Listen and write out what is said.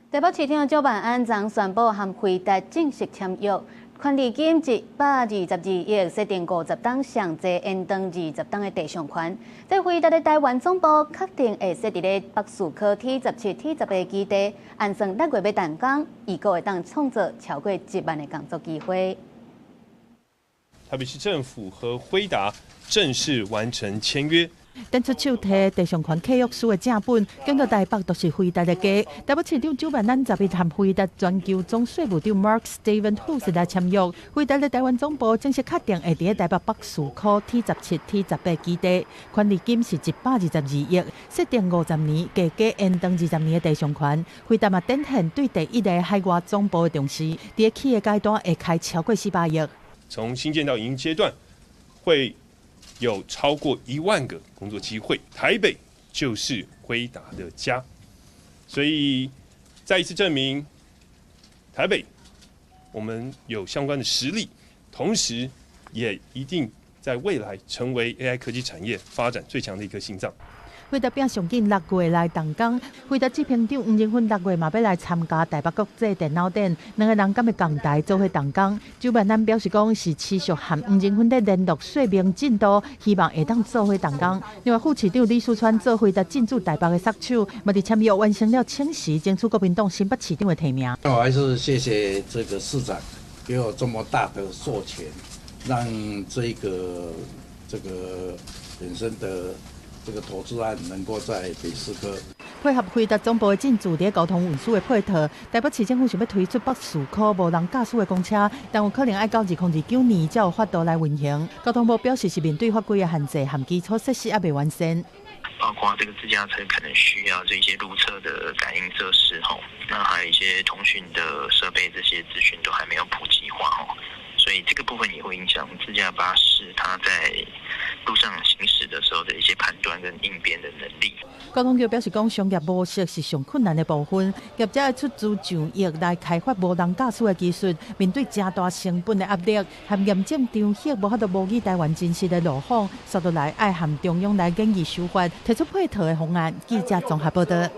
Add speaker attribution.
Speaker 1: 台北市长蒋万安昨宣布和辉达正式签约，权利金122亿，设定50档上济延长20档的地上权。在辉达的台湾总部确定会设伫咧北树科 T17、T10的基地，按算6月要动工，预估会当创造超过1万的工作机会。
Speaker 2: 台北市政府和辉达正式完成签约。
Speaker 3: 登出手提地上权契约书的正本，经到台北都是辉达的家。台北市长蒋万安10日和辉达全球总税务长 Mark Stevenhouse 来签约。辉达的台湾总部正式确定会伫台北北树科 T17、T18基地，权利金是122亿，设定50年，加延长20年的地上权。辉达嘛展现对第一个海外总部的重视，伫起的阶段会开超过400亿。
Speaker 2: 从新建到营运阶段，会 有超过1万个工作机会，台北就是辉达的家，所以再一次证明，台北我们有相关的实力，同时也一定在未来成为 AI 科技产业发展最强的一颗心脏。
Speaker 3: 辉达拼上紧6月来动工，辉达执行长吴仁勋6月嘛要来参加台北国际电脑展，两个人敢会共台做伙动工。蒋万安表示讲是持续和吴仁勋在联络说明进度，希望会当做伙动工。另外，副市长李书川做辉达进驻台北的杀手，嘛伫签约完成了请示，争取国民党新北市长的提名。
Speaker 4: 我还是谢谢这个市长给我这么大的授权，让这个本身的 这个投资案能够在北市科
Speaker 3: 配合辉达总部的进驻，伫交通运输的配套，台北市政府想要推出北树科无人驾驶的公车，但有可能要到2029年才有法度来运行。交通部表示是面对法规的限制和基础设施还未完善，
Speaker 5: 包括这个自驾车可能需要这些路侧的感应设施吼，那还有一些通讯的设备，这些资讯都还没有普及化吼，所以这个部分也会影响自驾巴士它在 路上行驶的时候的一些判断跟应变的能力。
Speaker 3: 交通局表示讲，商业模式是上困难的部分，业者要出资上亿来开发无人驾驶的技术，面对正大成本的压力，和严重张显无法度模拟台湾真实的路况，说到来爱和中央来建议修法，提出配套的方案。记者综合报道。